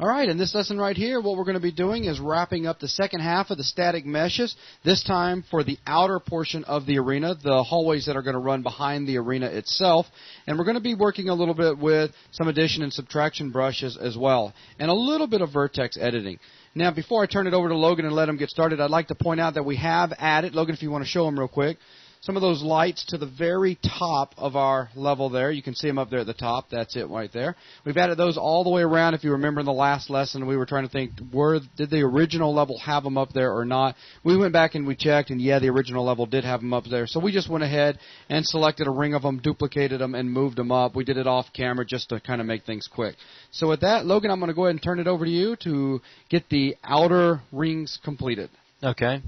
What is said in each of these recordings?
All right, in this lesson right here, what we're going to be doing is wrapping up the second half of the static meshes, this time for the outer portion of the arena, the hallways that are going to run behind the arena itself. And we're going to be working a little bit with some addition and subtraction brushes as well, and a little bit of vertex editing. Now, before I turn it over to Logan and let him get started, I'd like to point out that we have added, Logan, if you want to show them real quick, some of those lights to the very top of our level there. You can see them up there at the top. That's it right there. We've added those all the way around. If you remember in the last lesson, we were trying to think, did the original level have them up there or not? We went back and we checked, and yeah, the original level did have them up there. So we just went ahead and selected a ring of them, duplicated them, and moved them up. We did it off camera just to kind of make things quick. So with that, Logan, I'm going to go ahead and turn it over to you to get the outer rings completed. Okay.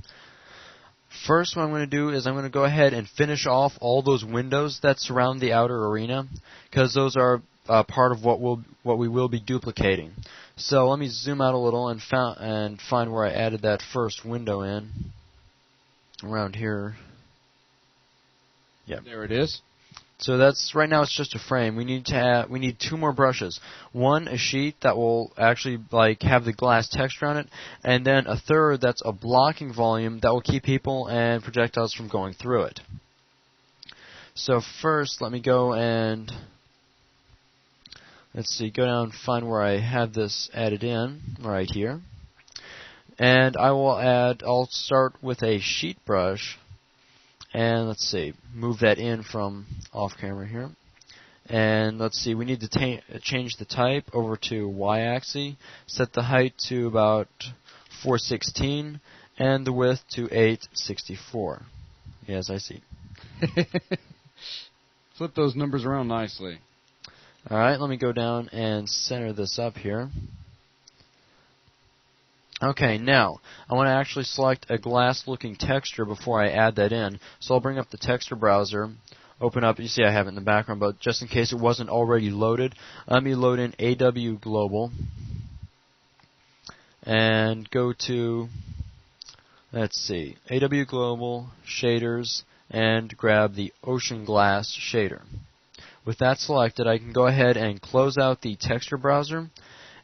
First, what I'm going to do is I'm going to go ahead and finish off all those windows that surround the outer arena, because those are part of what we will be duplicating. So let me zoom out a little and find where I added that first window in. Around here. Yep. There it is. So that's right now. It's just a frame. We need two more brushes. One, a sheet that will actually have the glass texture on it, and then a third that's a blocking volume that will keep people and projectiles from going through it. So first, let me go and go down and find where I have this added in right here, and I'll start with a sheet brush. And move that in from off camera here. And we need to change the type over to Y-axis, set the height to about 416, and the width to 864. Yes, I see. Flip those numbers around nicely. All right, let me go down and center this up here. Okay, now, I want to actually select a glass-looking texture before I add that in. So I'll bring up the texture browser, open up, you see I have it in the background, but just in case it wasn't already loaded, let me load in AW Global, and go to, AW Global, Shaders, and grab the Ocean Glass shader. With that selected, I can go ahead and close out the texture browser,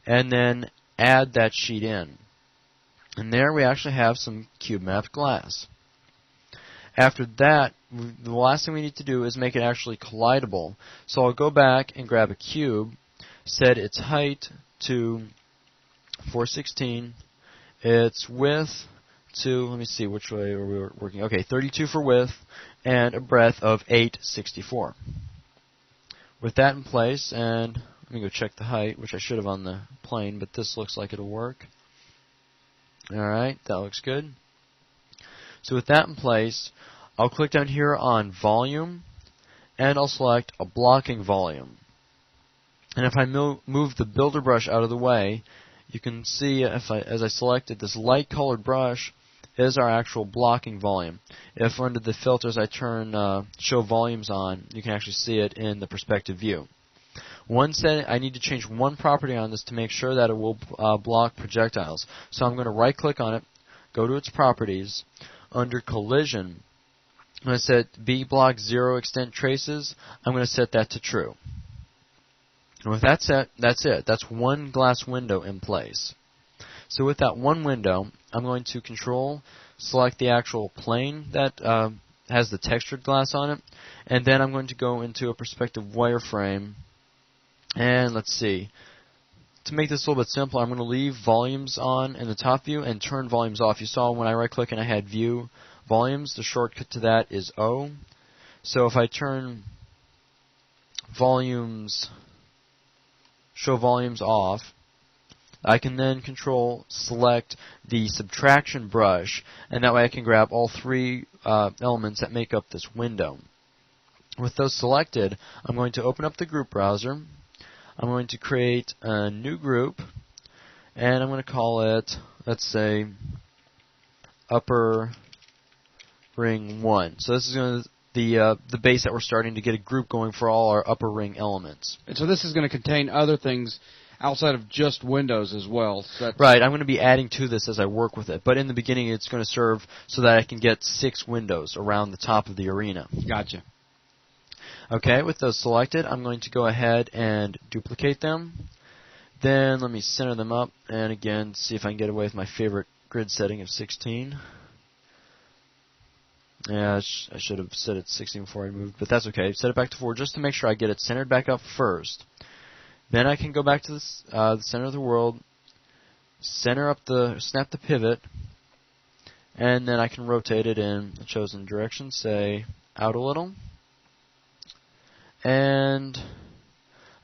and then add that sheet in. And there we actually have some cube mapped glass. After that, the last thing we need to do is make it actually collidable. So I'll go back and grab a cube, set its height to 416, its width to, let me see which way are we working. Okay, 32 for width, and a breadth of 864. With that in place, and let me go check the height, which I should have on the plane, but this looks like it'll work. Alright, that looks good. So with that in place, I'll click down here on Volume, and I'll select a blocking volume. And if I move the builder brush out of the way, you can see as I selected, this light colored brush is our actual blocking volume. If under the filters I turn Show Volumes on, you can actually see it in the perspective view. I need to change one property on this to make sure that it will block projectiles. So I'm going to right-click on it, go to its properties. Under Collision, I'm going to set B block 0 extent traces. I'm going to set that to true. And with that set, that's it. That's one glass window in place. So with that one window, I'm going to select the actual plane that has the textured glass on it, and then I'm going to go into a perspective wireframe. And to make this a little bit simpler, I'm going to leave volumes on in the top view and turn volumes off. You saw when I right-click and I had View Volumes, the shortcut to that is O. So if I turn volumes, Show Volumes off, I can then select the subtraction brush, and that way I can grab all three elements that make up this window. With those selected, I'm going to open up the group browser. I'm going to create a new group, and I'm going to call it, Upper Ring 1. So this is going to the base that we're starting to get a group going for all our upper ring elements. And so this is going to contain other things outside of just windows as well. So right, I'm going to be adding to this as I work with it. But in the beginning, it's going to serve so that I can get 6 windows around the top of the arena. Gotcha. Okay, with those selected, I'm going to go ahead and duplicate them. Then let me center them up, and again, see if I can get away with my favorite grid setting of 16. Yeah, I should have set it 16 before I moved, but that's okay. Set it back to 4 just to make sure I get it centered back up first. Then I can go back to the center of the world, snap the pivot, and then I can rotate it in the chosen direction, say out a little. And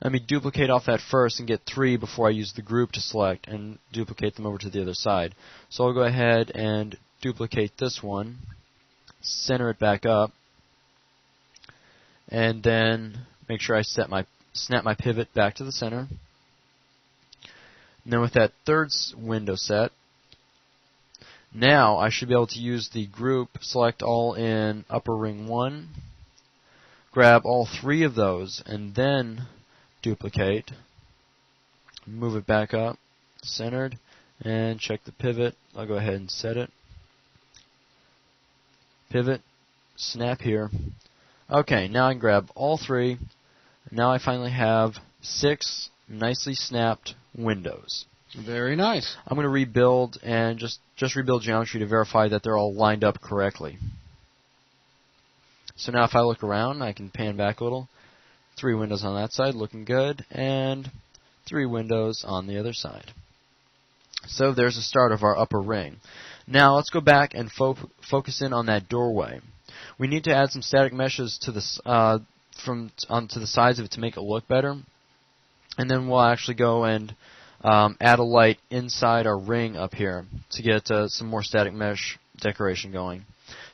let me duplicate off that first and get 3 before I use the group to select and duplicate them over to the other side. So I'll go ahead and duplicate this one, center it back up, and then make sure I snap my pivot back to the center. And then with that third window set, now I should be able to use the group, select all in upper ring 1, grab all 3 of those, and then duplicate, move it back up, centered, and check the pivot. I'll go ahead and set it. Pivot, snap here. Okay, now I can grab all 3. Now I finally have 6 nicely snapped windows. Very nice. I'm going to rebuild and just rebuild geometry to verify that they're all lined up correctly. So now if I look around, I can pan back a little. 3 windows on that side, looking good, and 3 windows on the other side. So there's the start of our upper ring. Now let's go back and focus in on that doorway. We need to add some static meshes to the to the sides of it to make it look better, and then we'll actually go and add a light inside our ring up here to get some more static mesh decoration going.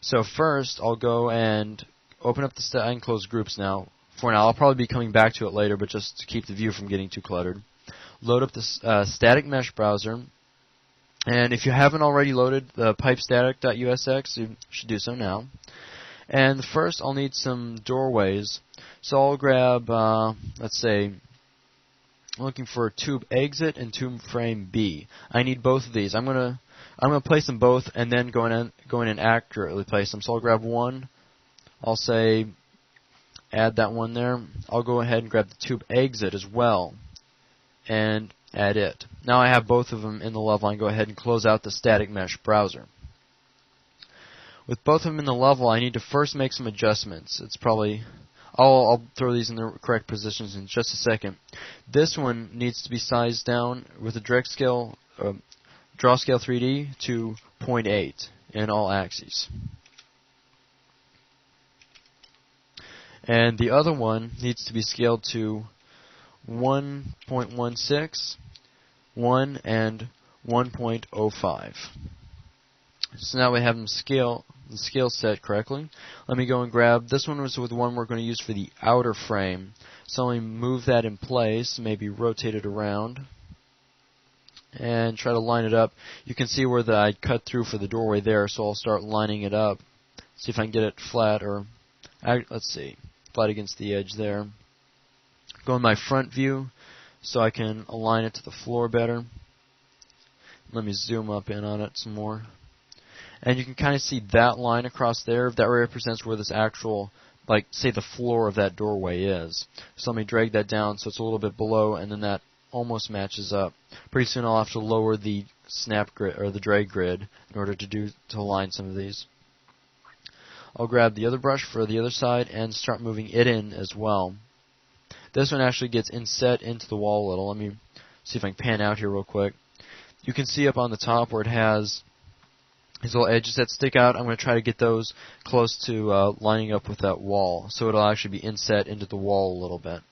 So first, I'll go and open up I can close groups now. For now, I'll probably be coming back to it later, but just to keep the view from getting too cluttered. Load up the static mesh browser, and if you haven't already loaded the pipestatic.usx, you should do so now. And first, I'll need some doorways. So I'll grab, let's say, I'm looking for tube exit and tube frame B. I need both of these. I'm gonna place them both and then go in and accurately place them. So I'll grab one. I'll say add that one there. I'll go ahead and grab the tube exit as well and add it. Now I have both of them in the level. I can go ahead and close out the static mesh browser. With both of them in the level, I need to first make some adjustments. It's probably I'll throw these in the correct positions in just a second. This one needs to be sized down with a direct scale, draw scale 3D to 0.8 in all axes. And the other one needs to be scaled to 1.16, 1, and 1.05. So now we have them the scale set correctly. Let me go and grab, this one was the one we're going to use for the outer frame. So let me move that in place, maybe rotate it around, and try to line it up. You can see where I cut through for the doorway there, so I'll start lining it up. See if I can get it flat, or, let's see, flat against the edge there. Go in my front view so I can align it to the floor better. Let me zoom up in on it some more. And you can kind of see that line across there. That represents where this actual, like, say the floor of that doorway is. So let me drag that down so it's a little bit below, and then that almost matches up. Pretty soon I'll have to lower the snap grid, or the drag grid, in order to align some of these. I'll grab the other brush for the other side and start moving it in as well. This one actually gets inset into the wall a little. Let me see if I can pan out here real quick. You can see up on the top where it has these little edges that stick out. I'm going to try to get those close to lining up with that wall, so it'll actually be inset into the wall a little bit.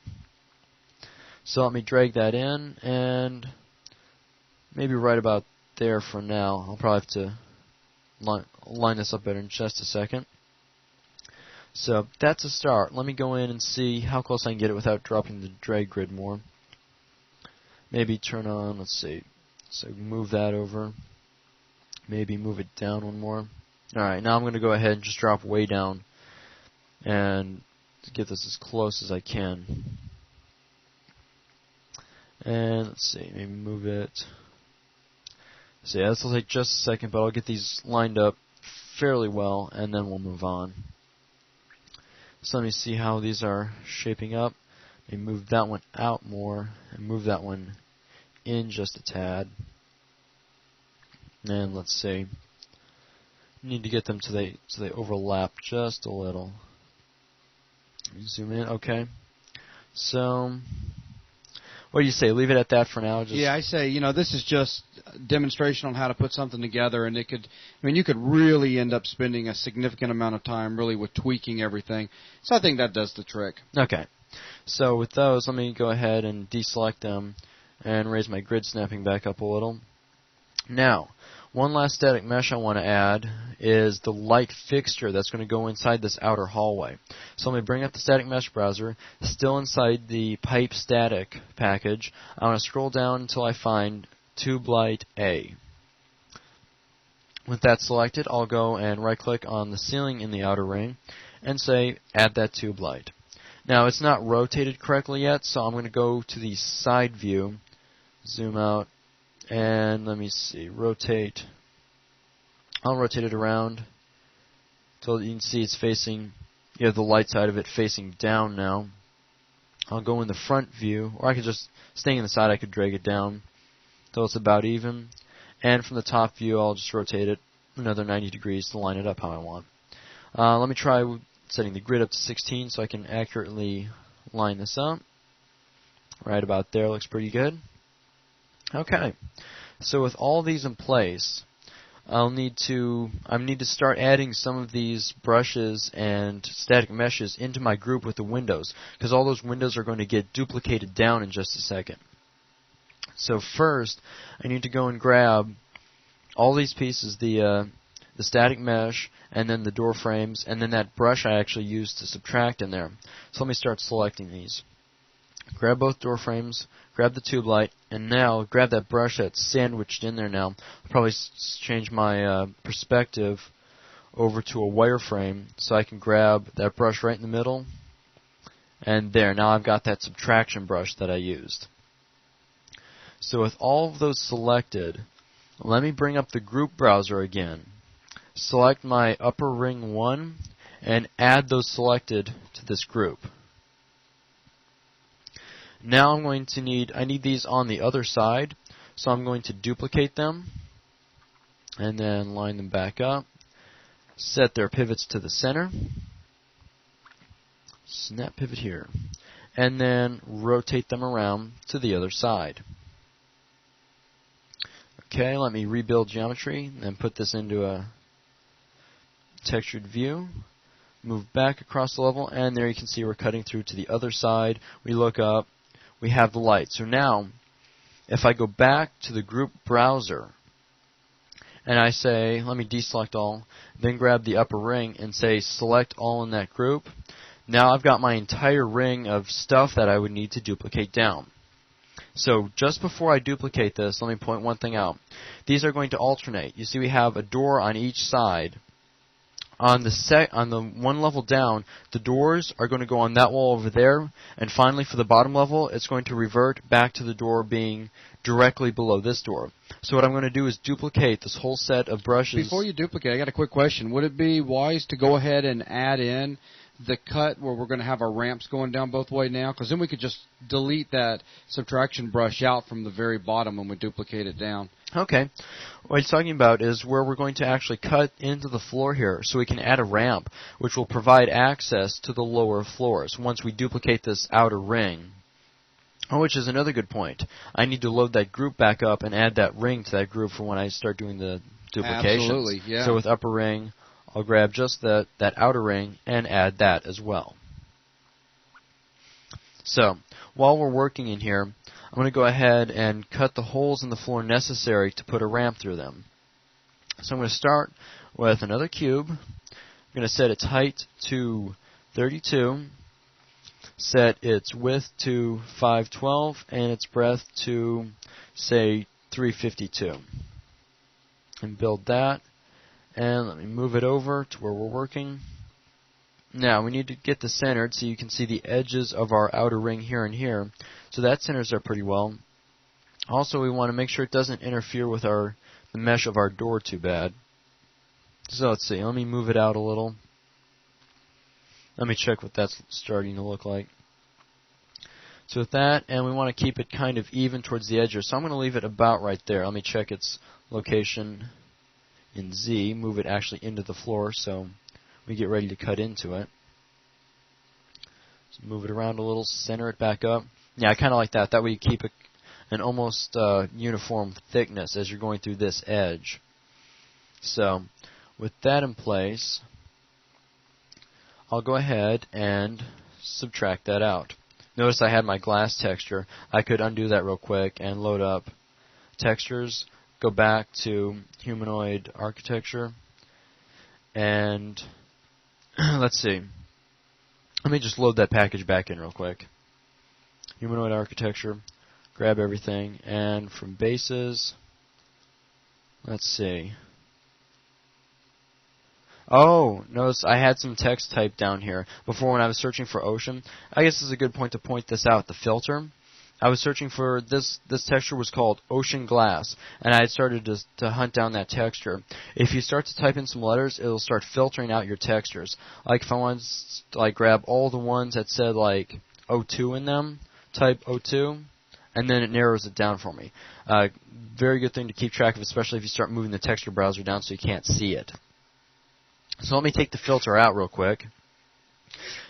So let me drag that in, and maybe right about there for now. I'll probably have to line this up better in just a second. So that's a start. Let me go in and see how close I can get it without dropping the drag grid more. Maybe turn on, let's see, so move that over. Maybe move it down one more. Alright, now I'm going to go ahead and just drop way down and get this as close as I can. And let's see, maybe move it. So yeah, this will take just a second, but I'll get these lined up fairly well, and then we'll move on. So let me see how these are shaping up. Maybe move that one out more, and move that one in just a tad. And let's see. Need to get them so they overlap just a little. Zoom in, okay. So, what do you say? Leave it at that for now? Yeah, I say, this is just a demonstration on how to put something together, and you could really end up spending a significant amount of time really with tweaking everything. So I think that does the trick. Okay. So with those, let me go ahead and deselect them and raise my grid snapping back up a little. Now, one last static mesh I want to add is the light fixture that's going to go inside this outer hallway. So let me bring up the static mesh browser, still inside the pipe static package. I want to scroll down until I find tube light A. With that selected, I'll go and right click on the ceiling in the outer ring and say add that tube light. Now it's not rotated correctly yet, so I'm going to go to the side view, zoom out, and let me see, rotate. I'll rotate it around until you can see it's facing, you have the light side of it facing down now. I'll go in the front view, or I could just, staying in the side, I could drag it down until it's about even. And from the top view, I'll just rotate it another 90 degrees to line it up how I want. Let me try setting the grid up to 16 so I can accurately line this up. Right about there looks pretty good. Okay, so with all these in place, I need to start adding some of these brushes and static meshes into my group with the windows, because all those windows are going to get duplicated down in just a second. So first, I need to go and grab all these pieces, the static mesh, and then the door frames, and then that brush I actually used to subtract in there. So let me start selecting these. Grab both door frames, grab the tube light, and now grab that brush that's sandwiched in there now. I'll probably change my perspective over to a wireframe so I can grab that brush right in the middle. And there, now I've got that subtraction brush that I used. So with all of those selected, let me bring up the group browser again. Select my upper ring 1 and add those selected to this group. Now I need these on the other side, so I'm going to duplicate them and then line them back up. Set their pivots to the center. Snap pivot here. And then rotate them around to the other side. Okay, let me rebuild geometry and put this into a textured view. Move back across the level, and there you can see we're cutting through to the other side. We look up, we have the light. So now, if I go back to the group browser, and I say, let me deselect all, then grab the upper ring and say select all in that group, now I've got my entire ring of stuff that I would need to duplicate down. So just before I duplicate this, let me point one thing out. These are going to alternate. You see we have a door on each side. On the one level down, the doors are going to go on that wall over there, and finally for the bottom level, it's going to revert back to the door being directly below this door. So what I'm going to do is duplicate this whole set of brushes. Before you duplicate, I got a quick question. Would it be wise to go ahead and add in the cut where we're going to have our ramps going down both ways now? Because then we could just delete that subtraction brush out from the very bottom when we duplicate it down. Okay. What he's talking about is where we're going to actually cut into the floor here so we can add a ramp which will provide access to the lower floors once we duplicate this outer ring. Which is another good point. I need to load that group back up and add that ring to that group for when I start doing the duplications. Absolutely, yeah. So with upper ring, I'll grab just that outer ring and add that as well. So, while we're working in here, I'm going to go ahead and cut the holes in the floor necessary to put a ramp through them. So I'm going to start with another cube. I'm going to set its height to 32, set its width to 512, and its breadth to, say, 352. And build that. And let me move it over to where we're working. Now, we need to get this centered so you can see the edges of our outer ring here and here. So that centers there pretty well. Also, we want to make sure it doesn't interfere with the mesh of our door too bad. So let's see. Let me move it out a little. Let me check what that's starting to look like. So with that, and we want to keep it kind of even towards the edge here, so I'm going to leave it about right there. Let me check its location in Z, move it actually into the floor so we get ready to cut into it. So move it around a little, center it back up. Yeah, I kind of like that. That way you keep an almost uniform thickness as you're going through this edge. So with that in place, I'll go ahead and subtract that out. Notice I had my glass texture. I could undo that real quick and load up textures, go back to humanoid architecture, and let's see. Let me just load that package back in real quick. Humanoid architecture, grab everything, and from bases, let's see. Oh, notice I had some text typed down here before when I was searching for ocean. I guess this is a good point to point this out, the filter. I was searching for this texture was called ocean glass, and I had started to hunt down that texture. If you start to type in some letters, it'll start filtering out your textures. Like if I wanted to like grab all the ones that said like O2 in them, type O2, and then it narrows it down for me. Very good thing to keep track of, especially if you start moving the texture browser down so you can't see it. So let me take the filter out real quick.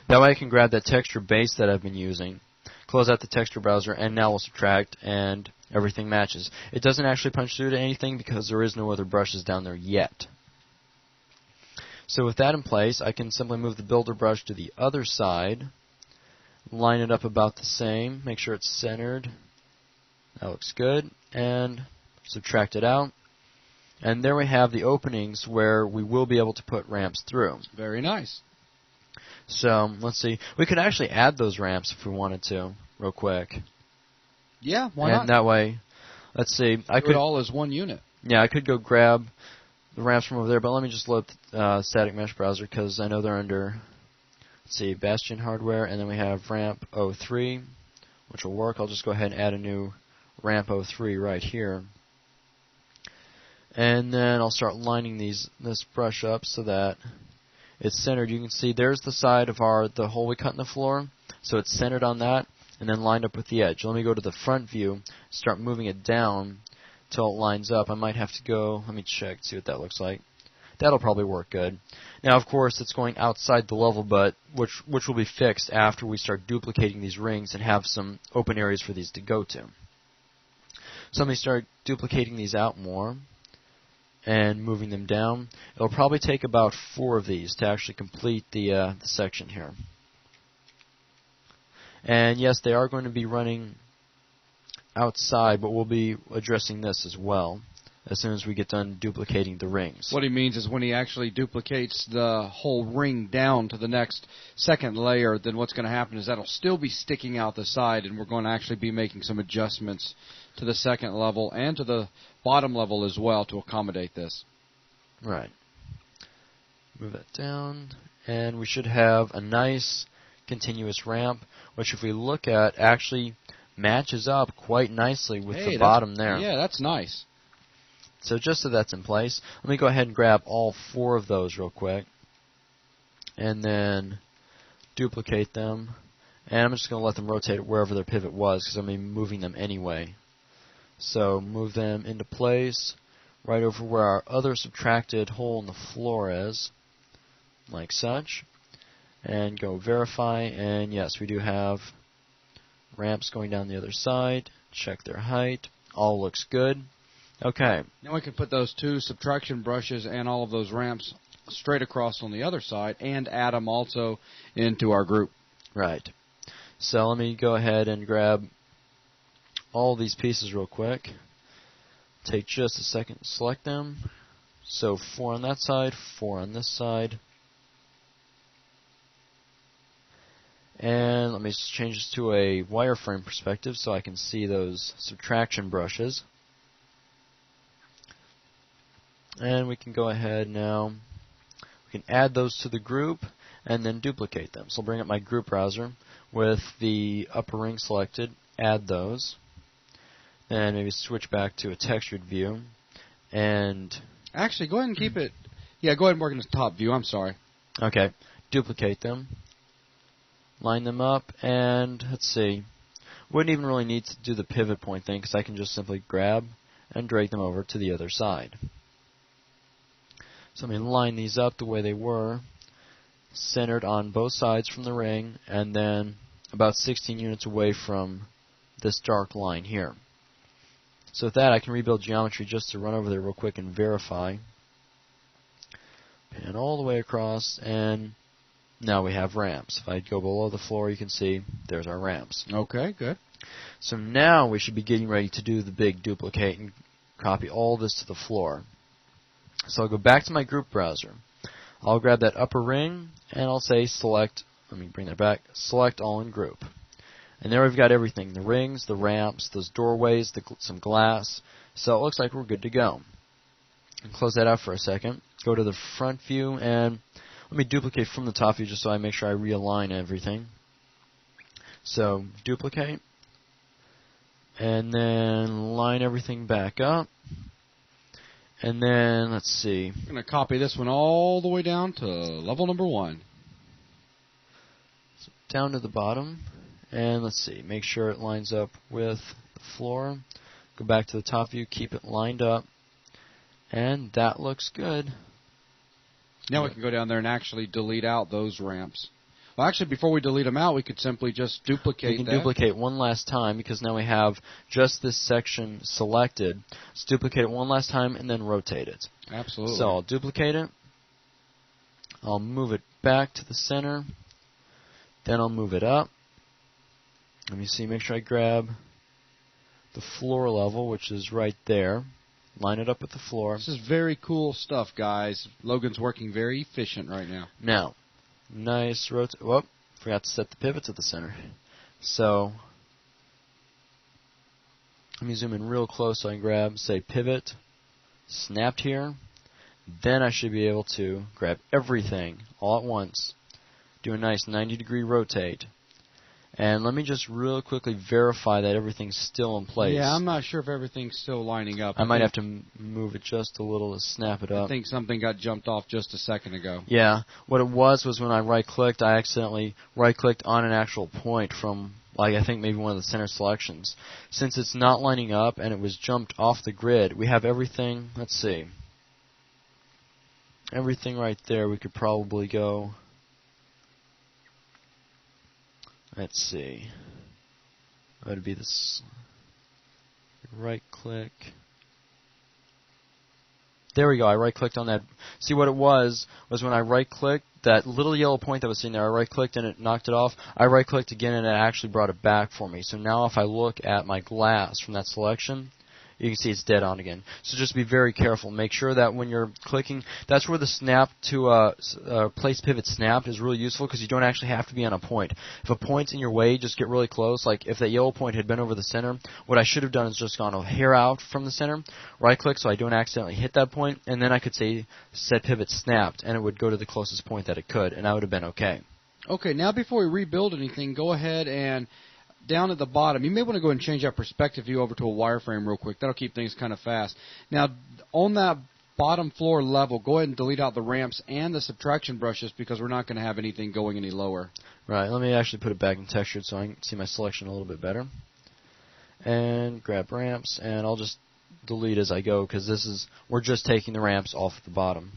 That way I can grab that texture base that I've been using, close out the texture browser, and now we'll subtract, and everything matches. It doesn't actually punch through to anything because there is no other brushes down there yet. So with that in place, I can simply move the builder brush to the other side, line it up about the same, make sure it's centered. That looks good, and subtract it out. And there we have the openings where we will be able to put ramps through. Very nice. So, let's see. We could actually add those ramps if we wanted to, real quick. Yeah, why not? And that way, let's see. I could all as one unit. Yeah, I could go grab the ramps from over there, but let me just load the static mesh browser because I know they're under, let's see, Bastion hardware, and then we have ramp 03, which will work. I'll just go ahead and add a new ramp 03 right here. And then I'll start lining this brush up so that it's centered. You can see there's the side of the hole we cut in the floor. So it's centered on that and then lined up with the edge. Let me go to the front view, start moving it down till it lines up. I might have to go, let me check, see what that looks like. That'll probably work good. Now, of course, it's going outside the level, but which will be fixed after we start duplicating these rings and have some open areas for these to go to. So let me start duplicating these out more and moving them down. It'll probably take about 4 of these to actually complete the section here. And yes, they are going to be running outside, but we'll be addressing this as well as soon as we get done duplicating the rings. What he means is when he actually duplicates the whole ring down to the next second layer, then what's going to happen is that'll still be sticking out the side, and we're going to actually be making some adjustments to the second level and to the bottom level as well to accommodate this. Right. Move that down, and we should have a nice continuous ramp, which if we look at actually matches up quite nicely with the bottom there. Yeah, that's nice. So just so that's in place, let me go ahead and grab all 4 of those real quick, and then duplicate them. And I'm just going to let them rotate wherever their pivot was because I'm going to be moving them anyway. So move them into place right over where our other subtracted hole in the floor is, like such. And go verify, and yes, we do have ramps going down the other side. Check their height. All looks good. Okay. Now we can put those 2 subtraction brushes and all of those ramps straight across on the other side and add them also into our group. Right. So let me go ahead and grab all these pieces real quick. Take just a second to select them. So 4 on that side, 4 on this side. And let me change this to a wireframe perspective so I can see those subtraction brushes. And we can go ahead now. We can add those to the group and then duplicate them. So I'll bring up my group browser with the upper ring selected, add those, and maybe switch back to a textured view. And actually, go ahead and keep it. Yeah, go ahead and work in the top view. I'm sorry. Okay, duplicate them, line them up, and let's see. Wouldn't even really need to do the pivot point thing because I can just simply grab and drag them over to the other side. So I'm going to line these up the way they were, centered on both sides from the ring, and then about 16 units away from this dark line here. So with that, I can rebuild geometry just to run over there real quick and verify. Pan all the way across, and now we have ramps. If I go below the floor, you can see there's our ramps. Okay, good. So now we should be getting ready to do the big duplicate and copy all this to the floor. So I'll go back to my group browser. I'll grab that upper ring, and I'll say select, let me bring that back, select all in group. And there we've got everything, the rings, the ramps, those doorways, some glass. So it looks like we're good to go. And close that out for a second. Go to the front view, and let me duplicate from the top view just so I make sure I realign everything. So duplicate, and then line everything back up. And then, let's see. I'm going to copy this one all the way down to level number 1. So down to the bottom. And let's see, make sure it lines up with the floor. Go back to the top view, keep it lined up. And that looks good. Now we can go down there and actually delete out those ramps. Well, actually, before we delete them out, we could simply just duplicate We can duplicate one last time because now we have just this section selected. Let's duplicate it one last time and then rotate it. Absolutely. So I'll duplicate it. I'll move it back to the center. Then I'll move it up. Let me see, make sure I grab the floor level, which is right there. Line it up with the floor. This is very cool stuff, guys. Logan's working very efficient right now. Now, nice rotate. Whoop, forgot to set the pivot to the center. So, let me zoom in real close so I can grab, say, pivot, snapped here. Then I should be able to grab everything all at once, do a nice 90-degree rotate. And let me just real quickly verify that everything's still in place. Yeah, I'm not sure if everything's still lining up. I might have to move it just a little to snap it up. I think something got jumped off just a second ago. Yeah, what it was when I right-clicked, I accidentally right-clicked on an actual point from, like, I think maybe one of the center selections. Since it's not lining up and it was jumped off the grid, we have everything, let's see. Everything right there, we could probably go... Let's see. That would be this. Right click. There we go. I right clicked on that. See what it was when I right clicked, that little yellow point that was sitting there, I right clicked and it knocked it off. I right clicked again and it actually brought it back for me. So now if I look at my glass from that selection, you can see it's dead on again. So just be very careful. Make sure that when you're clicking, that's where the snap to place pivot snapped is really useful because you don't actually have to be on a point. If a point's in your way, just get really close. Like if that yellow point had been over the center, what I should have done is just gone a hair out from the center, right click so I don't accidentally hit that point, and then I could say set pivot snapped, and it would go to the closest point that it could, and I would have been okay. Okay, now before we rebuild anything, go ahead and down at the bottom, you may want to go and change that perspective view over to a wireframe real quick. That'll keep things kind of fast. Now, on that bottom floor level, go ahead and delete out the ramps and the subtraction brushes because we're not going to have anything going any lower. Right, let me actually put it back in textured so I can see my selection a little bit better. And grab ramps, and I'll just delete as I go because we're just taking the ramps off the bottom.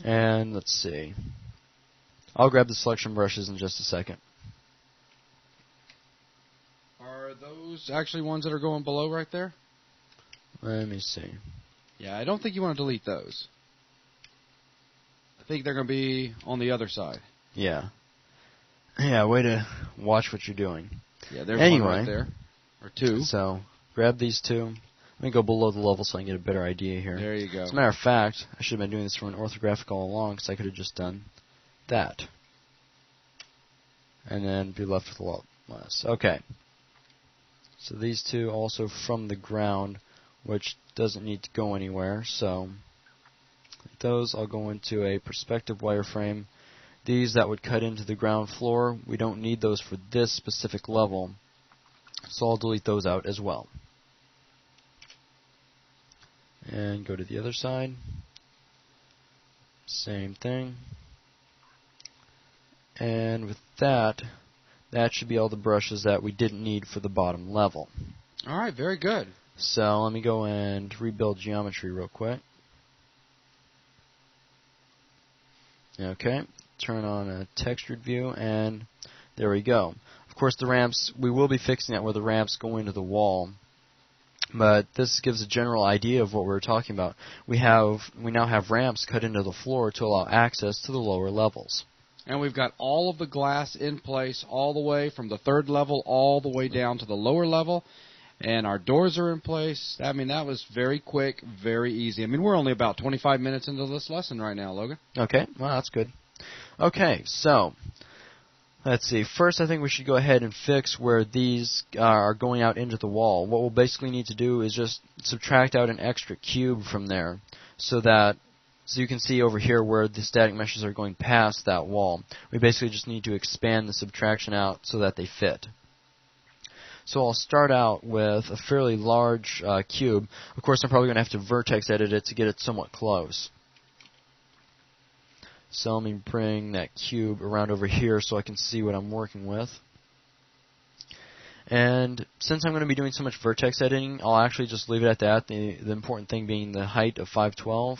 And let's see. I'll grab the selection brushes in just a second. Are those actually ones that are going below right there? Let me see. Yeah, I don't think you want to delete those. I think they're going to be on the other side. Yeah. Yeah, way to watch what you're doing. Yeah, there's one right there. Or two. So, grab these two. Let me go below the level so I can get a better idea here. There you go. As a matter of fact, I should have been doing this from an orthographic all along because I could have just done that. And then be left with a lot less. Okay. So these two also from the ground, which doesn't need to go anywhere. So those I'll go into a perspective wireframe. These that would cut into the ground floor, we don't need those for this specific level. So I'll delete those out as well. And go to the other side. Same thing. And with that, that should be all the brushes that we didn't need for the bottom level. All right, very good. So let me go and rebuild geometry real quick. Okay, turn on a textured view, and there we go. Of course, the ramps, we will be fixing that where the ramps go into the wall. But this gives a general idea of what we're talking about. We now have ramps cut into the floor to allow access to the lower levels. And we've got all of the glass in place all the way from the third level all the way down to the lower level. And our doors are in place. I mean, that was very quick, very easy. I mean, we're only about 25 minutes into this lesson right now, Logan. Okay, well, that's good. Okay, so let's see. First, I think we should go ahead and fix where these are going out into the wall. What we'll basically need to do is just subtract out an extra cube from there so you can see over here where the static meshes are going past that wall. We basically just need to expand the subtraction out so that they fit. So I'll start out with a fairly large cube. Of course, I'm probably going to have to vertex edit it to get it somewhat close. So let me bring that cube around over here so I can see what I'm working with. And since I'm going to be doing so much vertex editing, I'll actually just leave it at that. The important thing being the height of 512,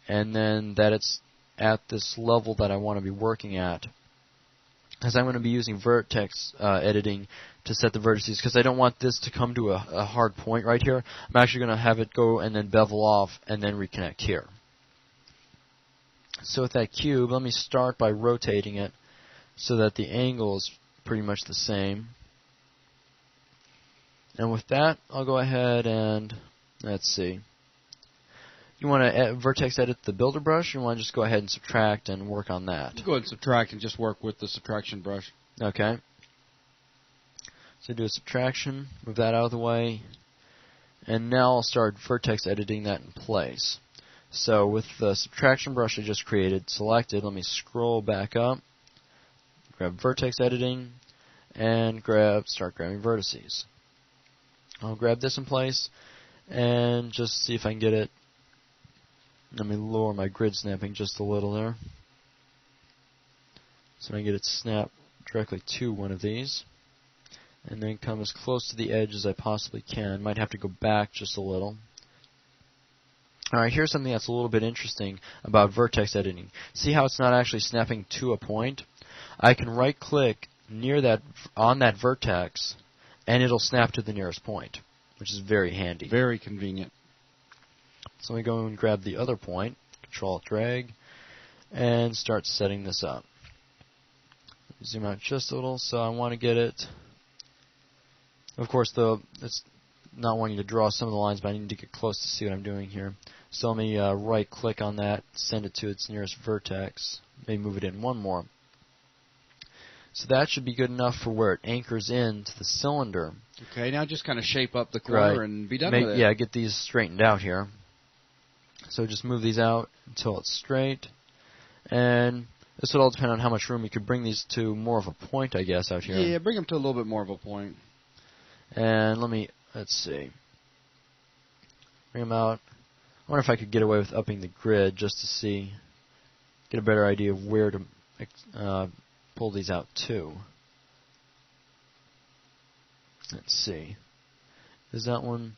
and then that it's at this level that I want to be working at. As I'm going to be using vertex editing to set the vertices, because I don't want this to come to a hard point right here. I'm actually going to have it go and then bevel off and then reconnect here. So with that cube, let me start by rotating it so that the angle is pretty much the same. And with that, I'll go ahead and, let's see. You want to vertex edit the builder brush, or you want to just go ahead and subtract and work on that? Go ahead and subtract and just work with the subtraction brush. Okay. So do a subtraction, move that out of the way, and now I'll start vertex editing that in place. So with the subtraction brush I just created selected, let me scroll back up, grab vertex editing, and start grabbing vertices. I'll grab this in place, and just see if I can get it. Let me lower my grid snapping just a little there, so I can get it snapped directly to one of these, and then come as close to the edge as I possibly can. Might have to go back just a little. Alright, here's something that's a little bit interesting about vertex editing. See how it's not actually snapping to a point? I can right-click near that on that vertex, and it'll snap to the nearest point, which is very handy. Very convenient. So let me go and grab the other point, Control-Drag, and start setting this up. Zoom out just a little, so I want to get it. Of course, it's not wanting to draw some of the lines, but I need to get close to see what I'm doing here. So let me right-click on that, send it to its nearest vertex, maybe move it in one more. So that should be good enough for where it anchors into the cylinder. Okay, now just kind of shape up the corner and be done with it. Yeah, get these straightened out here. So just move these out until it's straight. And this would all depend on how much room you could bring these to more of a point, I guess, out here. Yeah, bring them to a little bit more of a point. And let's see. Bring them out. I wonder if I could get away with upping the grid just to see, get a better idea of where to pull these out to. Let's see. Is that one?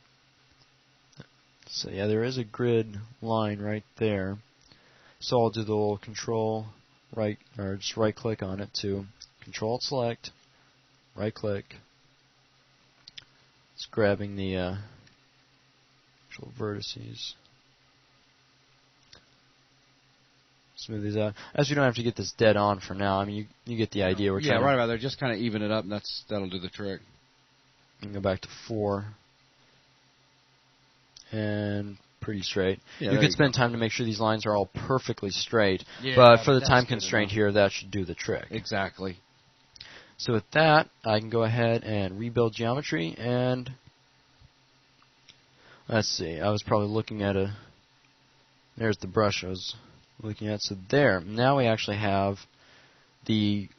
So yeah, there is a grid line right there. So I'll do the little just right click on it to Control Select, right click. It's grabbing the actual vertices. Smooth these out. As we don't have to get this dead on for now. I mean, you get the idea. We're right about there. Just kind of even it up, and that'll do the trick. And go back to 4. And pretty straight. Yeah, you could spend time to make sure these lines are all perfectly straight. Yeah, but for the time constraint here, that should do the trick. Exactly. So with that, I can go ahead and rebuild geometry. And let's see. I was probably looking at there's the brush I was looking at. So there. Now we actually have we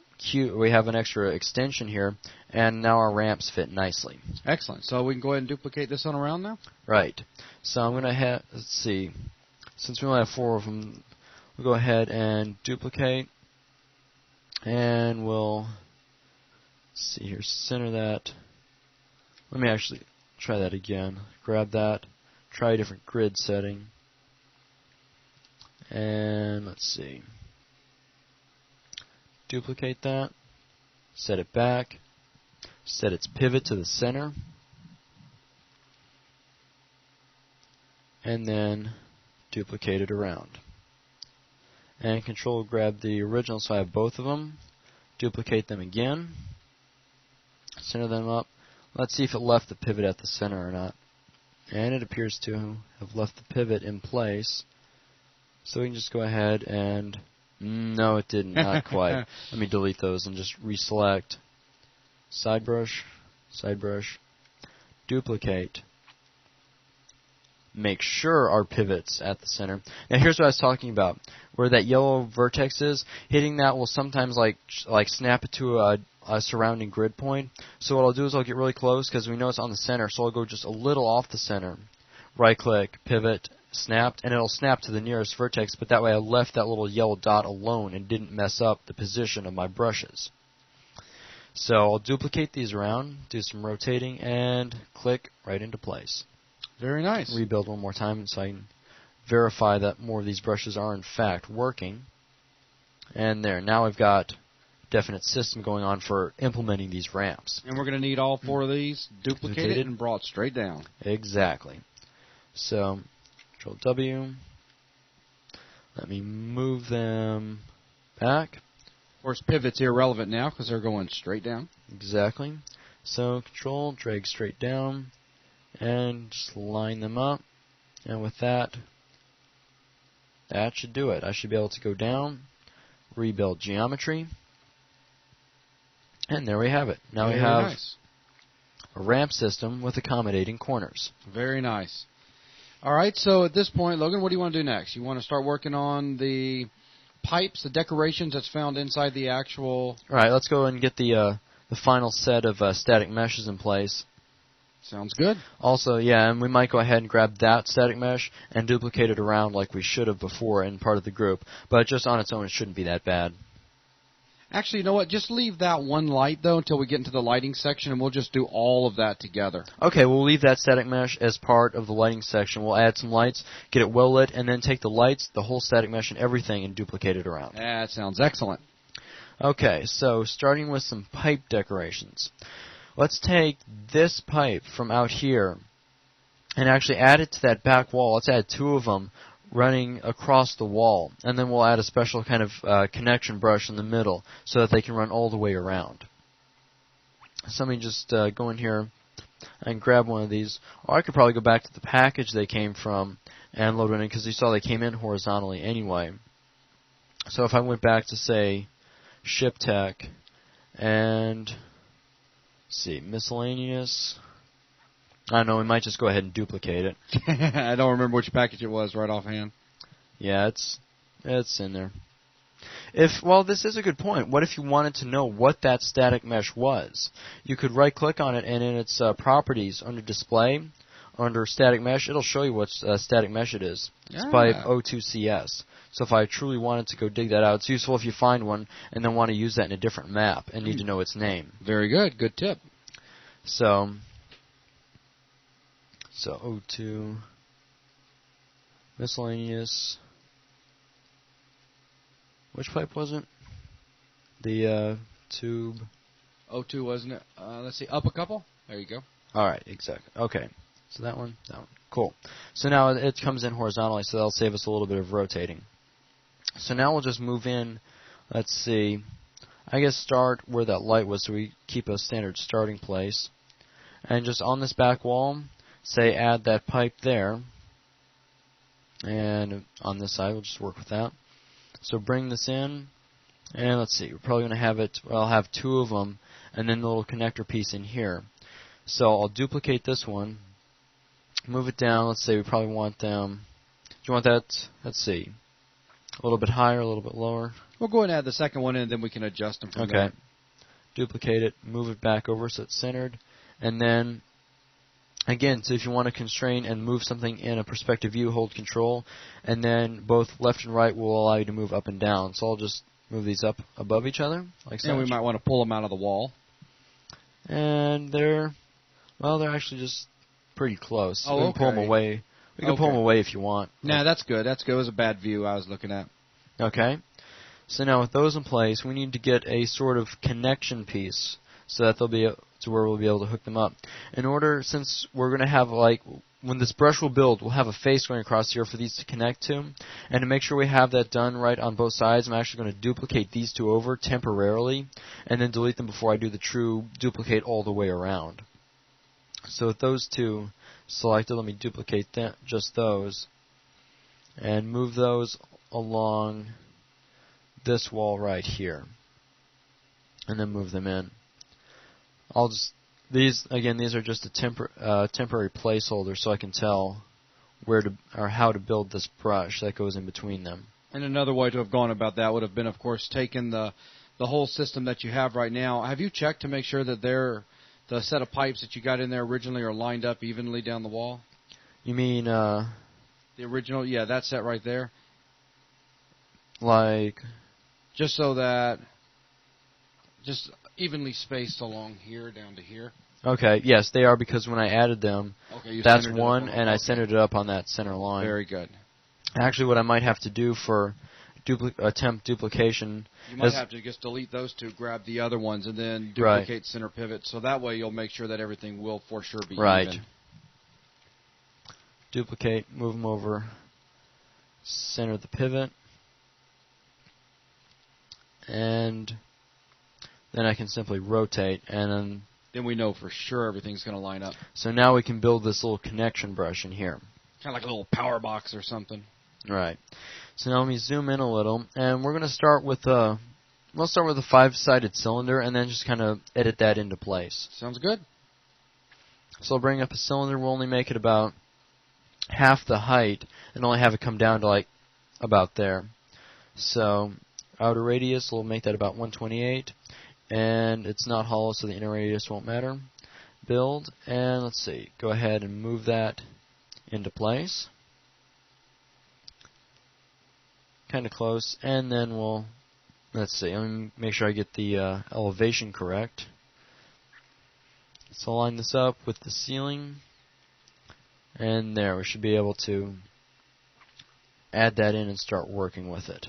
have an extra extension here, and now our ramps fit nicely. Excellent. So we can go ahead and duplicate this one around now? Right. So I'm going to let's see. Since we only have 4 of them, we'll go ahead and duplicate. And we'll see here, center that. Let me actually try that again. Grab that, try a different grid setting. And let's see. Duplicate that, set it back, set its pivot to the center, and then duplicate it around. And Control grab the original so I have both of them, duplicate them again, center them up. Let's see if it left the pivot at the center or not. And it appears to have left the pivot in place. So we can just go ahead and... No, it didn't. Not quite. Let me delete those and just reselect. Side brush, duplicate. Make sure our pivot's at the center. Now here's what I was talking about. Where that yellow vertex is, hitting that will sometimes like snap it to a surrounding grid point. So what I'll do is I'll get really close because we know it's on the center. So I'll go just a little off the center. Right click, pivot, snapped, and it'll snap to the nearest vertex, but that way I left that little yellow dot alone and didn't mess up the position of my brushes. So I'll duplicate these around, do some rotating, and click right into place. Very nice. Rebuild one more time so I can verify that more of these brushes are in fact working. And there, now I've got definite system going on for implementing these ramps. And we're going to need all 4 of these duplicated and brought straight down. Exactly. So, Control W. Let me move them back. Of course, pivot's irrelevant now because they're going straight down. Exactly. So, Control, drag straight down, and just line them up. And with that, that should do it. I should be able to go down, rebuild geometry, and there we have it. Now we have a ramp system with accommodating corners. Very nice. All right, so at this point, Logan, what do you want to do next? You want to start working on the pipes, the decorations that's found inside the actual... All right, let's go and get the final set of static meshes in place. Sounds good. Also, yeah, and we might go ahead and grab that static mesh and duplicate it around like we should have before in part of the group. But just on its own, it shouldn't be that bad. Actually, you know what? Just leave that one light, though, until we get into the lighting section, and we'll just do all of that together. Okay, we'll leave that static mesh as part of the lighting section. We'll add some lights, get it well lit, and then take the lights, the whole static mesh, and everything, and duplicate it around. That sounds excellent. Okay, so starting with some pipe decorations. Let's take this pipe from out here and actually add it to that back wall. Let's add 2 of them running across the wall, and then we'll add a special kind of connection brush in the middle so that they can run all the way around. So let me just go in here and grab one of these. Or I could probably go back to the package they came from and load it in because you saw they came in horizontally anyway. So if I went back to, say, ShipTech and, let's see, miscellaneous... I don't know, we might just go ahead and duplicate it. I don't remember which package it was right offhand. Yeah, it's in there. Well, this is a good point. What if you wanted to know what that static mesh was? You could right-click on it, and in its properties, under Display, under Static Mesh, it'll show you what static mesh it is. It's pipe O2CS. So if I truly wanted to go dig that out, it's useful if you find one and then want to use that in a different map and need to know its name. Very good. Good tip. So O2, miscellaneous. Which pipe was it? The tube. O2, wasn't it? Let's see, up a couple. There you go. All right, exactly. Okay, so that one. Cool. So now it comes in horizontally, so that'll save us a little bit of rotating. So now we'll just move in. Let's see. I guess start where that light was, so we keep a standard starting place. And just on this back wall, say add that pipe there. And on this side, we'll just work with that. So bring this in, and let's see, we're probably going to have it, well, I'll have 2 of them, and then the little connector piece in here. So I'll duplicate this one, move it down, let's say we probably want them, do you want that, let's see, a little bit higher, a little bit lower? We'll go ahead and add the second one in, and then we can adjust them from there. Okay. Duplicate it, move it back over so it's centered, and then again, so if you want to constrain and move something in a perspective view, hold Control, and then both left and right will allow you to move up and down. So I'll just move these up above each other, like so. And we might want to pull them out of the wall. And they're actually just pretty close. Oh, we can pull them okay. away. We can pull them away if you want. Nah, that's good. That's good. It was a bad view I was looking at. Okay. So now with those in place, we need to get a sort of connection piece so that they'll be to where we'll be able to hook them up. In order, since we're going to have when this brush will build, we'll have a face going across here for these to connect to. And to make sure we have that done right on both sides, I'm actually going to duplicate these two over temporarily and then delete them before I do the true duplicate all the way around. So with those two selected, let me duplicate just those and move those along this wall right here, and then move them in. These are just a temporary placeholder, so I can tell how to build this brush that goes in between them. And another way to have gone about that would have been, of course, taking the whole system that you have right now. Have you checked to make sure that the set of pipes that you got in there originally are lined up evenly down the wall? You mean the original? Yeah, that set right there. Just so that just evenly spaced along here down to here. Okay, yes, they are, because when I added them, that's one, and I centered it up on that center line. Very good. Actually, what I might have to do for attempt duplication, you might have to just delete those two, grab the other ones, and then duplicate center pivot. So that way you'll make sure that everything will for sure be even. Duplicate, move them over, center the pivot, and then I can simply rotate, and then we know for sure everything's going to line up. So now we can build this little connection brush in here. Kind of like a little power box or something. Right. So now let me zoom in a little, and we're going to start with a 5-sided cylinder, and then just kind of edit that into place. Sounds good. So I'll bring up a cylinder. We'll only make it about half the height, and only have it come down to about there. So outer radius, we'll make that about 128, and it's not hollow, so the inner radius won't matter. Build, and let's see, go ahead and move that into place. Kind of close, and then let's see, let me make sure I get the elevation correct. So line this up with the ceiling, and there, we should be able to add that in and start working with it.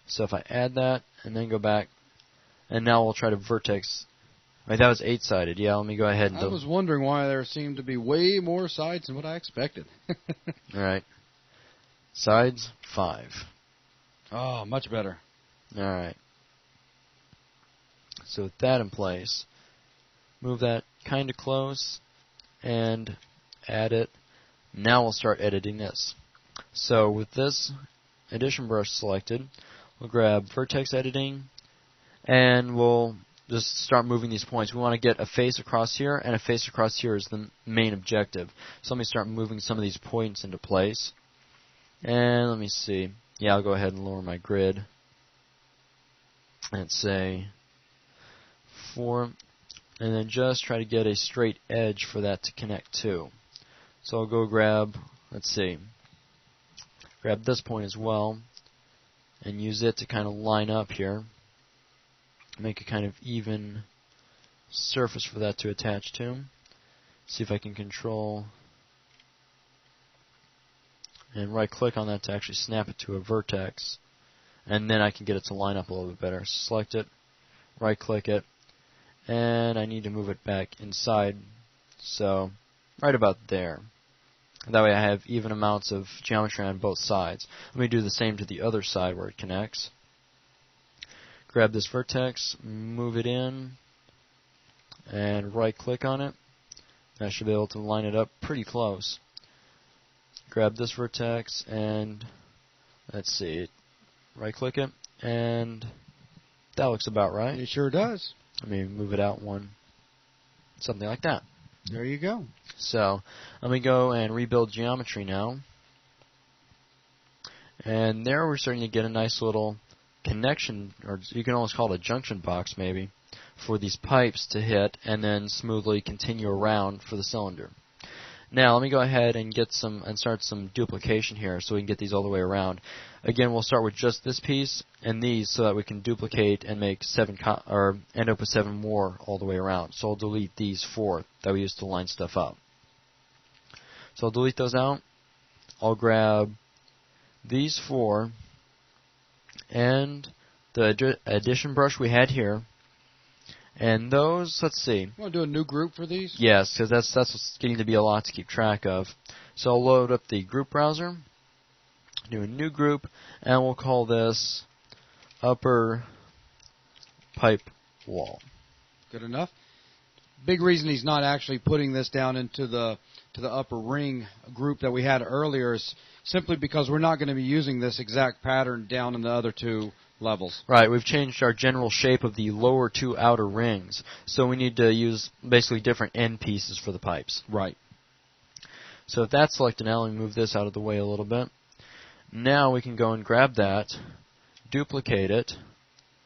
So if I add that, and then go back, and now we'll try to vertex. That was 8-sided. Yeah, let me go ahead and I was wondering why there seemed to be way more sides than what I expected. All right. Sides, 5. Oh, much better. All right. So with that in place, move that kind of close, and add it. Now we'll start editing this. So with this addition brush selected, we'll grab vertex editing, and we'll just start moving these points. We want to get a face across here, and a face across here is the main objective. So let me start moving some of these points into place. And let me see. Yeah, I'll go ahead and lower my grid. Let's say 4. And then just try to get a straight edge for that to connect to. So I'll go grab this point as well, and use it to kind of line up here. Make a kind of even surface for that to attach to. See if I can control and right click on that to actually snap it to a vertex, and then I can get it to line up a little bit better. Select it, right click it, and I need to move it back inside, so right about there. That way I have even amounts of geometry on both sides. Let me do the same to the other side where it connects. Grab this vertex, move it in, and right click on it. I should be able to line it up pretty close. Grab this vertex, and let's see, right click it, and that looks about right. It sure does. Let me move it out one, something like that. There you go. So let me go and rebuild geometry now. And there we're starting to get a nice little connection, or you can almost call it a junction box maybe, for these pipes to hit and then smoothly continue around for the cylinder. Now let me go ahead and start some duplication here so we can get these all the way around. Again, we'll start with just this piece and these so that we can duplicate and make end up with 7 more all the way around. So I'll delete these 4 that we used to line stuff up. So I'll delete those out. I'll grab these 4 and the addition brush we had here. And those, let's see. You want to do a new group for these? Yes, because that's what's getting to be a lot to keep track of. So I'll load up the group browser, do a new group, and we'll call this upper pipe wall. Good enough. Big reason he's not actually putting this down into the upper ring group that we had earlier is simply because we're not going to be using this exact pattern down in the other 2 levels. Right, we've changed our general shape of the lower 2 outer rings, so we need to use basically different end pieces for the pipes. Right. So if that's selected now, let me move this out of the way a little bit. Now we can go and grab that, duplicate it,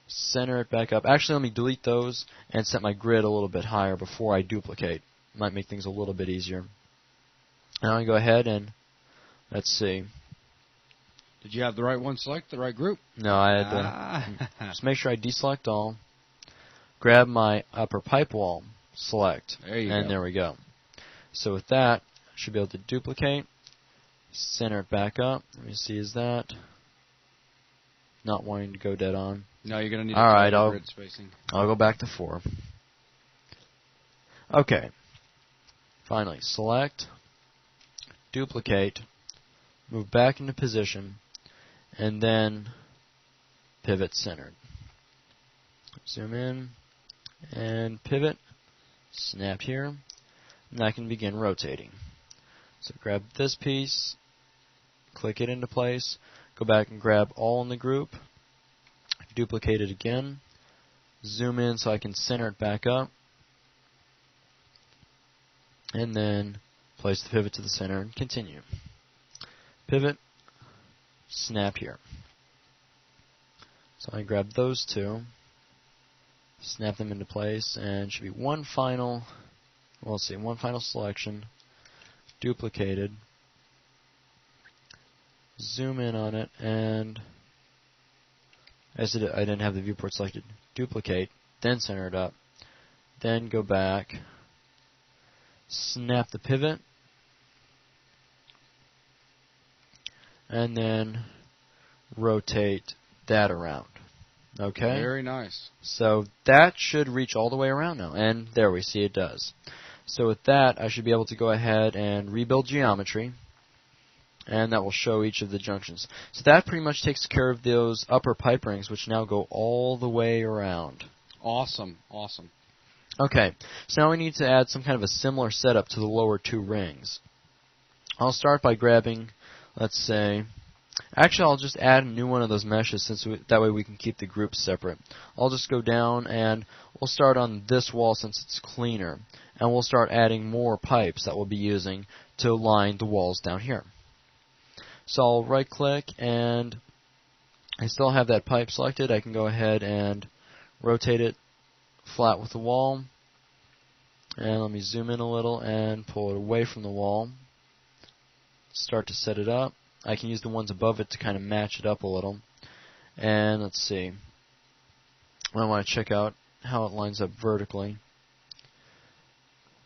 center it back up. Actually, let me delete those and set my grid a little bit higher before I duplicate. Might make things a little bit easier. Now I go ahead and, let's see. Did you have the right one select, the right group? No, I had to just make sure I deselect all, grab my upper pipe wall, select, and there we go. So with that, I should be able to duplicate, center it back up. Let me see, is that not wanting to go dead on? No, you're going to need grid spacing. I'll go back to 4. Okay. Finally, select, duplicate, move back into position, and then pivot centered. Zoom in and pivot, snap here, and I can begin rotating. So grab this piece, click it into place, go back and grab all in the group, duplicate it again, zoom in so I can center it back up, and then place the pivot to the center and continue. Pivot, snap here. So I grab those 2, snap them into place, and should be one final selection, duplicated, zoom in on it, and I didn't have the viewport selected. Duplicate, then center it up, then go back, snap the pivot, and then rotate that around. Okay? Very nice. So that should reach all the way around now, and there we see it does. So with that, I should be able to go ahead and rebuild geometry, and that will show each of the junctions. So that pretty much takes care of those upper pipe rings, which now go all the way around. Awesome, awesome. Okay, so now we need to add some kind of a similar setup to the lower 2 rings. I'll start by grabbing, let's say, actually I'll just add a new one of those meshes that way we can keep the groups separate. I'll just go down and we'll start on this wall since it's cleaner, and we'll start adding more pipes that we'll be using to line the walls down here. So I'll right click, and I still have that pipe selected. I can go ahead and rotate it flat with the wall, and let me zoom in a little and pull it away from the wall. Start to set it up. I can use the ones above it to kind of match it up a little. And let's see. I want to check out how it lines up vertically.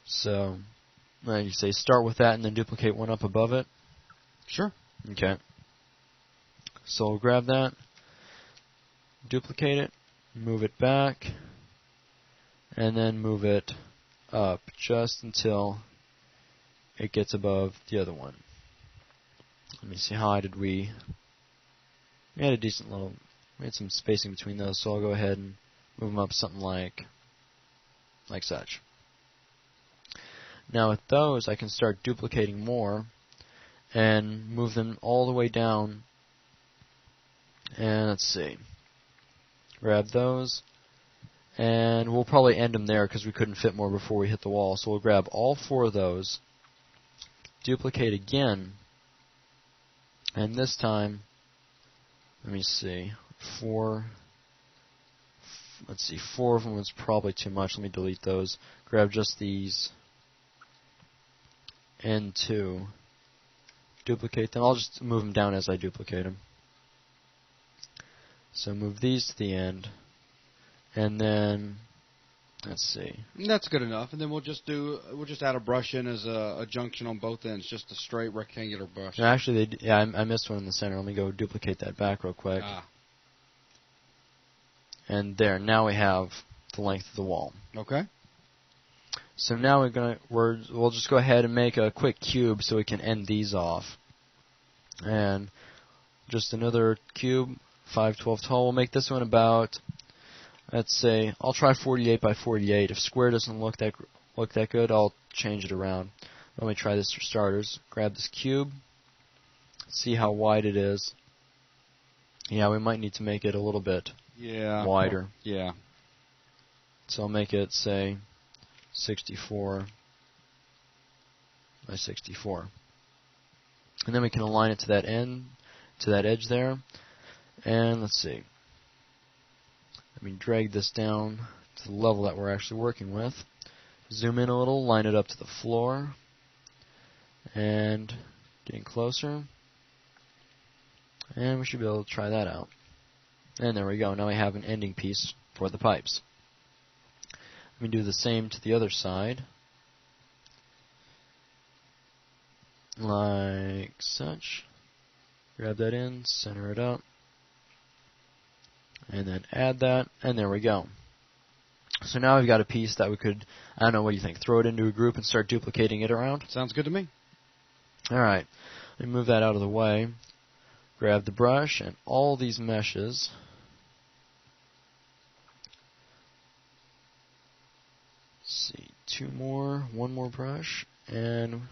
So, like you say, start with that and then duplicate one up above it. Sure. Okay. So we'll grab that, duplicate it, move it back, and then move it up just until it gets above the other one. Let me see, how high did we had a decent little, we had some spacing between those, so I'll go ahead and move them up something like such. Now with those, I can start duplicating more and move them all the way down. And let's see, grab those, and we'll probably end them there because we couldn't fit more before we hit the wall. So we'll grab all 4 of those, duplicate again, and this time, let me see, 4. Let's see, 4 of them was probably too much. Let me delete those. Grab just these N2. Duplicate them. I'll just move them down as I duplicate them. So move these to the end. And then, let's see. That's good enough. And then we'll just add a brush in as a junction on both ends, just a straight rectangular brush. No, actually, I missed one in the center. Let me go duplicate that back real quick. And there, now we have the length of the wall. Okay. So now we'll just go ahead and make a quick cube so we can end these off. And just another cube, 512 tall. We'll make this one about, let's say, I'll try 48 by 48. If square doesn't look that good, I'll change it around. Let me try this for starters. Grab this cube, see how wide it is. Yeah, we might need to make it a little bit wider. Yeah. So I'll make it, say, 64 by 64. And then we can align it to that edge there. And let's see. Let me drag this down to the level that we're actually working with. Zoom in a little, line it up to the floor. And getting closer. And we should be able to try that out. And there we go. Now we have an ending piece for the pipes. Let me do the same to the other side. Like such. Grab that in, center it up. And then add that, and there we go. So now we've got a piece that we could, I don't know, what do you think? Throw it into a group and start duplicating it around? Sounds good to me. Alright, let me move that out of the way. Grab the brush and all these meshes. Let's see, one more brush, and let's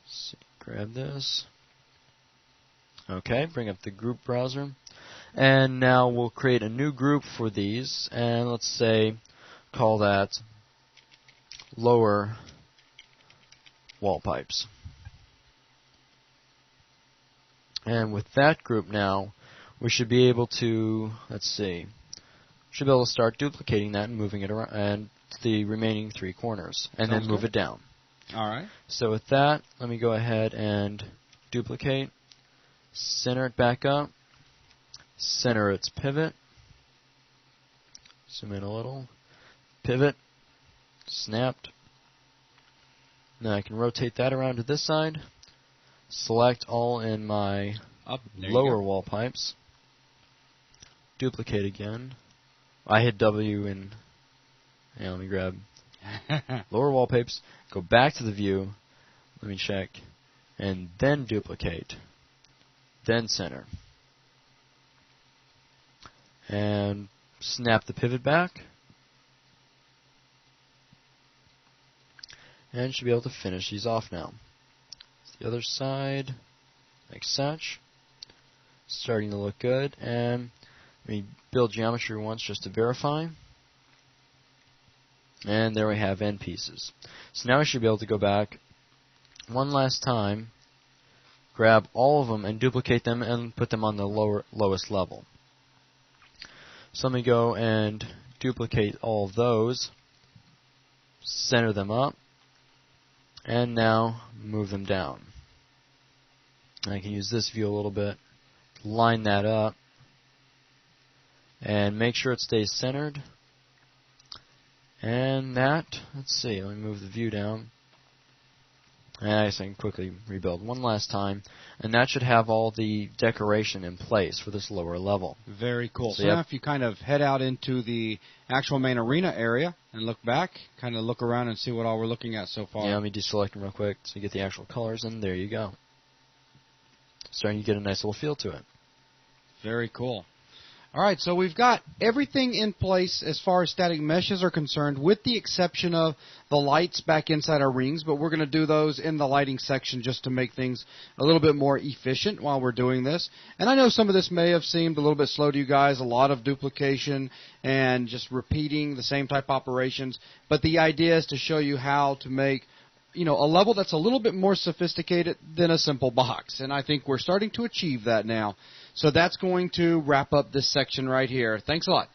see, grab this. Okay, bring up the group browser. And now we'll create a new group for these, and let's say call that lower wall pipes. And with that group now, we should be able to, should be able to start duplicating that and moving it around, and the remaining three corners, and then move it down. All right. So with that, let me go ahead and duplicate, center it back up, center its pivot, zoom in a little, pivot, snapped. Now I can rotate that around to this side, select all in my lower wall pipes, duplicate again. I hit W and let me grab lower wall pipes, go back to the view, let me check, and then duplicate, then center. And snap the pivot back. And should be able to finish these off now. The other side, like such. Starting to look good. And let me build geometry once just to verify. And there we have end pieces. So now we should be able to go back one last time, grab all of them and duplicate them and put them on the lowest level. So let me go and duplicate all of those, center them up, and now move them down. I can use this view a little bit, line that up, and make sure it stays centered. And that, let's see, let me move the view down. And I can quickly rebuild one last time, and that should have all the decoration in place for this lower level. Very cool. So now if you kind of head out into the actual main arena area and look back, kind of look around and see what all we're looking at so far. Yeah, let me deselect them real quick so you get the actual colors, and there you go. Starting to get a nice little feel to it. Very cool. All right, so we've got everything in place as far as static meshes are concerned, with the exception of the lights back inside our rings, but we're going to do those in the lighting section just to make things a little bit more efficient while we're doing this. And I know some of this may have seemed a little bit slow to you guys, a lot of duplication and just repeating the same type operations, but the idea is to show you how to make a level that's a little bit more sophisticated than a simple box, and I think we're starting to achieve that now. So that's going to wrap up this section right here. Thanks a lot.